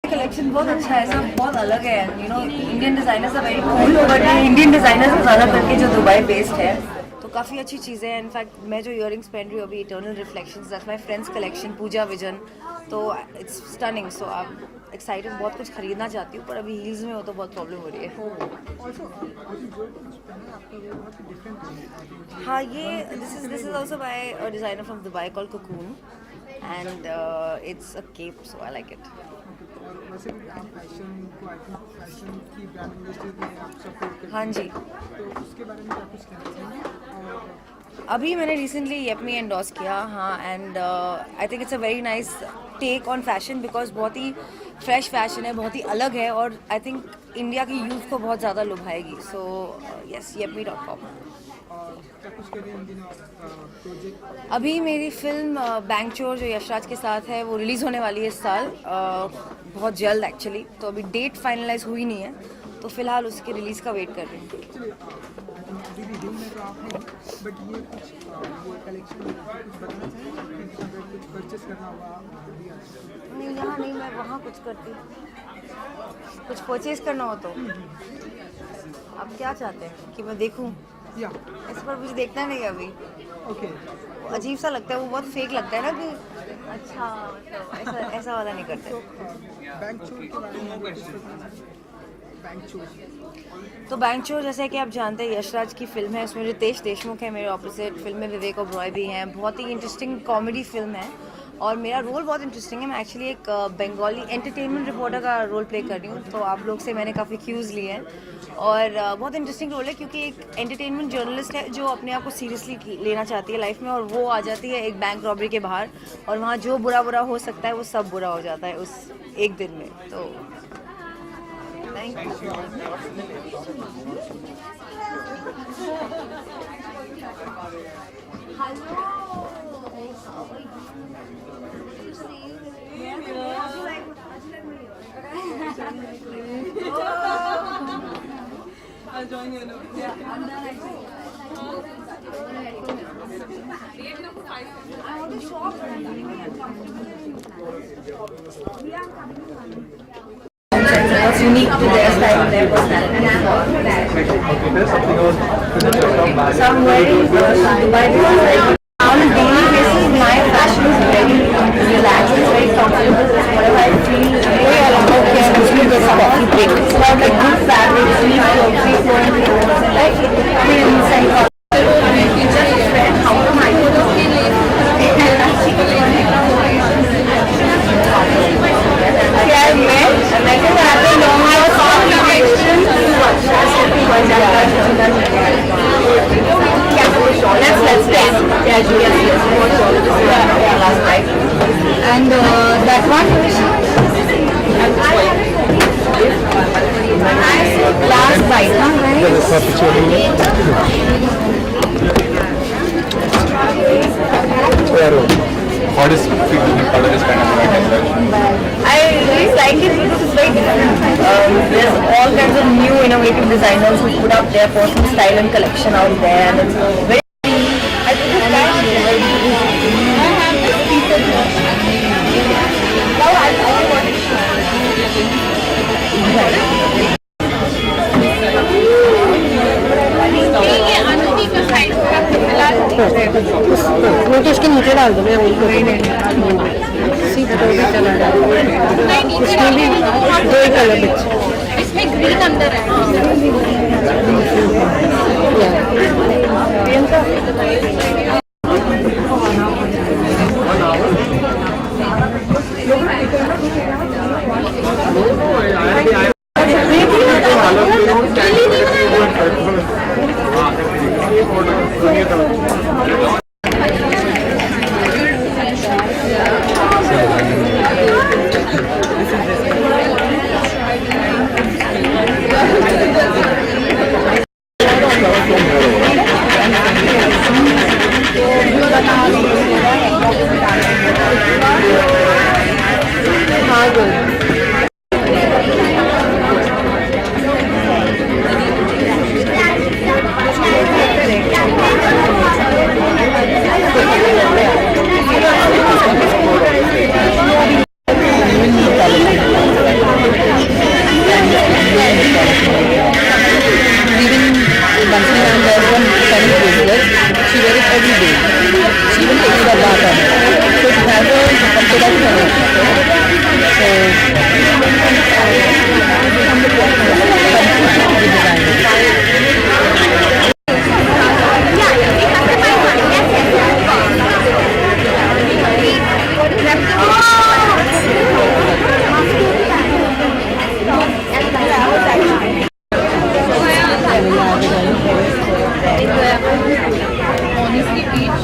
Collection बहुत अच्छा है, सब बहुत अलग है। You know Indian designers are very cool, but Indian designers ज़्यादा करके जो दुबई बेस्ड है, तो काफ़ी अच्छी चीज़ें हैं। इनफैक्ट मैं जो इयररिंग्स पहन रही हूँ अभी, eternal reflections, that's my friends collection, Pooja vision, तो इट्स स्टनिंग। सो आप एक्साइटेड, बहुत कुछ खरीदना चाहती हूँ, पर अभी हील्स में हो तो बहुत प्रॉब्लम हो रही है। हाँ, ये this is also by a designer from Dubai called cocoon, and it's a cape, so I like it. वैसे भी आप फैशन की ब्रांड इंडस्ट्री में आप सपोर्ट करते हैं, हाँ जी, तो उसके बारे में क्या कुछ कहना चाहेंगे? और अभी मैंने रिसेंटली येपमी एंडोर्स किया, हाँ, and I think it's a very nice take on fashion, because बहुत ही फ्रेश फैशन है, बहुत ही अलग है, और आई थिंक इंडिया की यूथ को बहुत ज़्यादा लुभाएगी। So yes, yepme.com। क्या कुछ करें इन दिनों प्रोजेक्ट? अभी मेरी फिल्म बैंक चोर जो यशराज के साथ है वो रिलीज़ होने वाली है इस साल, बहुत जल्द एक्चुअली। तो अभी डेट फाइनलाइज हुई नहीं है, तो फिलहाल उसके रिलीज़ का वेट कर रही हूँ। चलिए, अभी रिव्यू में तो आप हैं, बट ये कुछ ये कलेक्शन कुछ बताना चाहेंगे कि अगर कुछ परचेस करना हुआ अभी नहीं, यहाँ नहीं, मैं वहाँ कुछ करती, कुछ परचेज करना हो तो। आप क्या चाहते हैं कि मैं देखूँ? या इस पर मुझे देखना नहीं है अभी, ओके। अजीब सा लगता है, वो बहुत फेक लगता है ना कि अच्छा, मतलब ऐसा वाला नहीं करते। तो बैंक चोर के बारे में कुछ बताना चाहेंगे? बैंक चोर, तो बैंक चोर, जैसे कि आप जानते हैं, यशराज की फिल्म है, इसमें रितेश देशमुख है मेरे ऑपोजिट, फिल्म में विवेक ओबरॉय भी हैं, बहुत ही इंटरेस्टिंग कॉमेडी फिल्म है, और मेरा रोल बहुत इंटरेस्टिंग है। मैं एक्चुअली एक बंगाली एंटरटेनमेंट रिपोर्टर का रोल प्ले कर रही हूँ, तो आप लोग से मैंने काफ़ी क्यूज़ लिए हैं, और बहुत इंटरेस्टिंग रोल है, क्योंकि एक एंटरटेनमेंट जर्नलिस्ट है जो अपने आप को सीरियसली लेना चाहती है लाइफ में, और वो आ जाती है एक बैंक रॉबरी के बाहर, और वहाँ जो बुरा बुरा हो सकता है वो सब बुरा हो जाता है उस एक दिन में। तो thank you. I'll join you. Yeah, I'm done actually. I want to shop. What's unique to their style and their personality. So I'm wearing Dubai because on a daily basis my fashion is very relaxed, it's very comfortable. Whatever I feel, okay, I'm just going to get a coffee break. It's about like good fabric, free flowing clothes, and like prints and colors. How come I do and that one last bite, What is color is kind of I really like it because it's very different. There's all kinds of new innovative designers who put up their personal style and collection out there, and it's very, I think it's very now I want वो तो उसके नीचे डाल दो, मैं वही सीधा भी चला उसमें भी दो ही कलर बचे, इसमें ग्रीन अंदर है। she wear it every day. She even takes her bath on it. So it has a comfortable color. So Honestly, each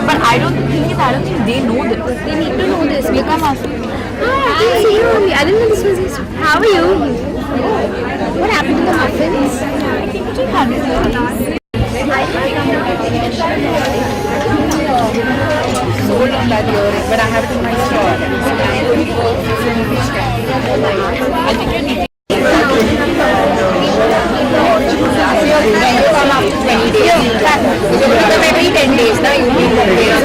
but I don't think they know this. they need to know this. We come ask. Hi, I didn't see you only. I didn't know this was this. How are you? What happened to the muffins? What happened? Sold on that earring, but I have it in my store. I think you need when you come after 20 days, you come every 10 days, now you need 10 days.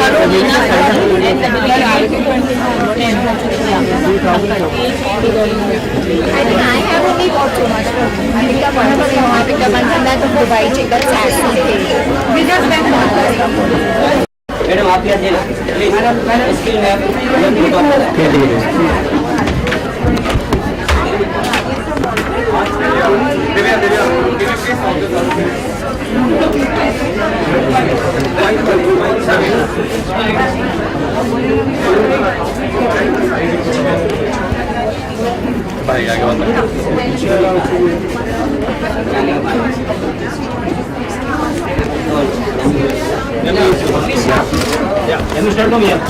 I think I have only bought so much. I picked up one from I picked up one from that of Dubai chicken sassy thing. We just went on. Madam आप यहाँ देना please skill map भाई आगे बंद Let me start from here.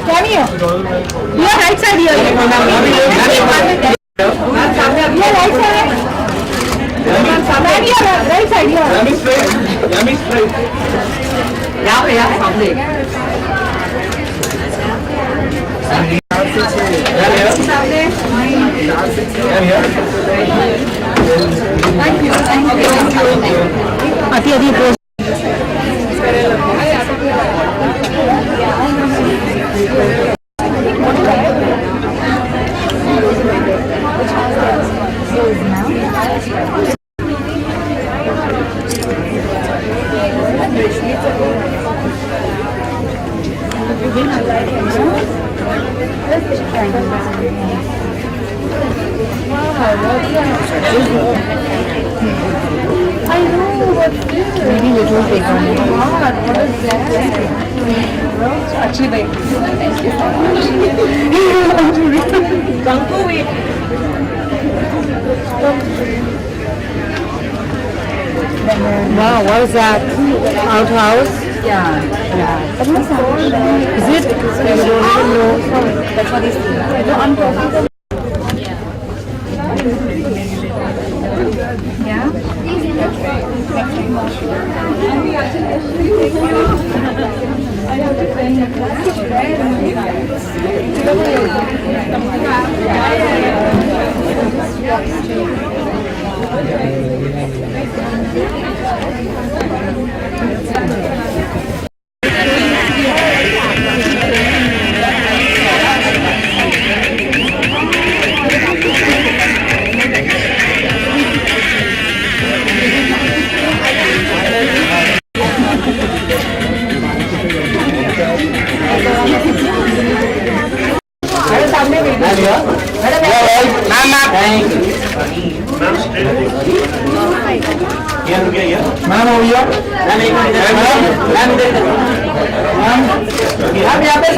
Cameo. You are right side here. You are right side. You are right side here. यहाँ पे यहाँ सामने आती आती post maybe little big one. अच्छी भाई Wow, what is that? Outhouse? Yeah. Is it? I don't even know. That's what he's saying. No, I'm talking. Ma'am हो गया मैम आप यहाँ पे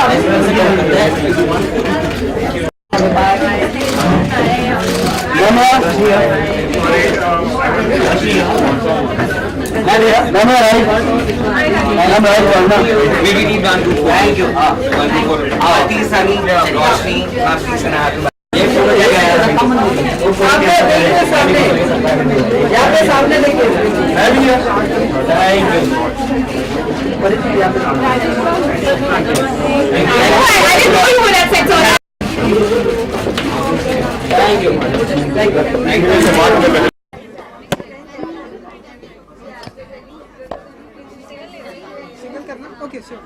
We need one, two, thank you. One, two, four. Aarti, Sunny, Roshni, Aarti, Sana, ये photo जगह है। सामने देखिए, सामने यहाँ पे सामने देखिए। मैं भी हूँ। Thank you. I didn't know you would have said so. Thank you. Thank you. Thank you. Single करना ओके श्योर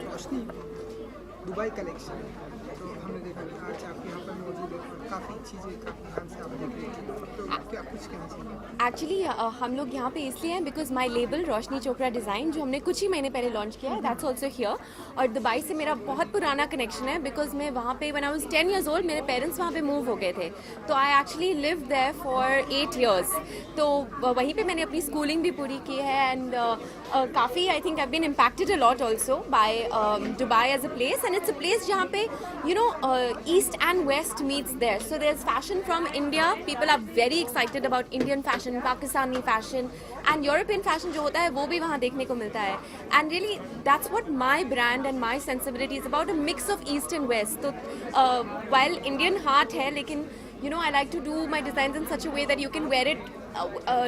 रोशनी दुबई कलेक्शन तो हमने देखा आज आप यहाँ पर मौजूद है और काफ़ी चीज़ें काफ़ी ध्यान से आप देख रहे थे तो क्या कुछ कहना चाहिए एक्चुअली हम लोग यहाँ पे इसलिए हैं because my label Roshni Chopra design जो हमने कुछ ही महीने पहले लॉन्च किया है दैट्स ऑल्सो हियर और दुबई से मेरा बहुत पुराना कनेक्शन है बिकॉज मैं वहाँ पे when I was 10 years old मेरे पेरेंट्स वहाँ पे मूव हो गए थे तो I actually live there for 8 years तो वहीं पे मैंने अपनी स्कूलिंग भी पूरी की है एंड काफ़ी I think I been impacted a lot also by Dubai as a place and it's a place जहाँ पे you know east and west meets there so there is fashion from India people are very excited about Indian fashion Pakistani fashion and European fashion जो होता है वो भी वहाँ देखने को मिलता है and really that's what my brand and my sensibility is about a mix of east and west तो वाइल इंडियन हार्ट है लेकिन you know I like to do my designs in such a way that you can wear it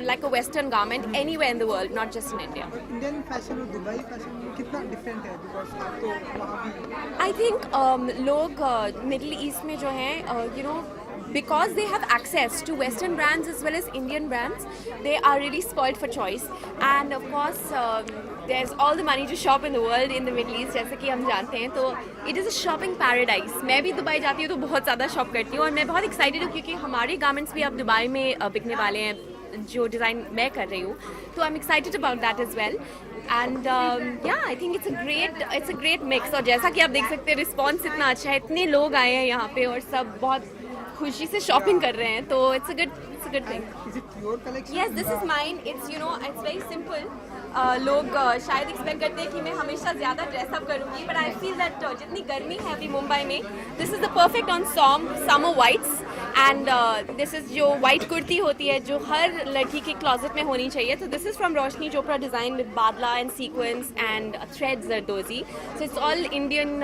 like a western garment anywhere in the world not just in India. Indian fashion और Dubai fashion में कितना different है because आप तो वहाँ भी I think लोग middle east में जो हैं you know because they have access to western brands as well as Indian brands they are really spoiled for choice and of course there's all the money to shop in the world in the Middle East जैसे कि हम जानते हैं तो it is a shopping paradise मैं भी Dubai जाती हूँ तो बहुत ज़्यादा शॉप करती हूँ और मैं बहुत एक्साइटेड हूँ क्योंकि हमारे गारमेंट्स भी अब दुबई में बिकने वाले हैं जो डिज़ाइन मैं कर रही हूँ तो I am excited about that as well and yeah I think it's a great mix और जैसा कि आप देख सकते हैं रिस्पॉन्स इतना अच्छा है इतने लोग आए हैं यहाँ पे और सब बहुत खुशी से शॉपिंग कर रहे हैं तो it's a good thing is it your collection yes this is mine it's you know it's very simple लोग शायद एक्सपेक्ट करते हैं कि मैं हमेशा ज़्यादा ड्रेसअप करूँगी बट आई फील दैट जितनी गर्मी है अभी मुंबई में this is the perfect on summer whites and this is जो वाइट कुर्ती होती है जो हर लड़की के क्लॉजेट में होनी चाहिए तो this is from Roshni Chopra design with badla and sequence and thread zardozi so it's all Indian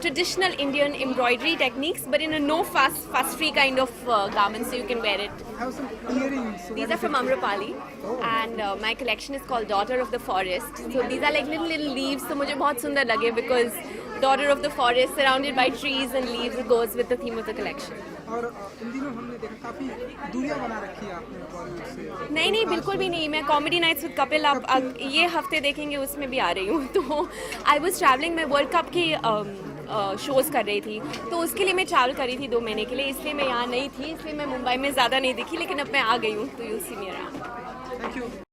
traditional Indian embroidery techniques but in a no fuss free kind of garment so you can wear it. I have some earrings. These are from Amrapali and my collection is called Daughter of the Forest. So these are like little leaves. So मुझे बहुत सुंदर लगे because Daughter of the Forest surrounded by trees and leaves goes with the theme of the collection. और इन दिनों हमने देखा काफी दूरियां बना रखी है आपने बॉलीवुड से नहीं बिल्कुल भी नहीं मैं कॉमेडी नाइट्स विद कपिल आप ये हफ्ते देखेंगे उसमें भी आ रही हूँ तो आई वाज ट्रैवलिंग मैं वर्ल्ड कप की शोज़ कर रही थी तो उसके लिए मैं ट्रैवल करी थी 2 महीने के लिए इसलिए मैं यहाँ नहीं थी इसलिए मैं मुंबई में ज़्यादा नहीं दिखी लेकिन अब मैं आ गई हूँ तो you see me around thank you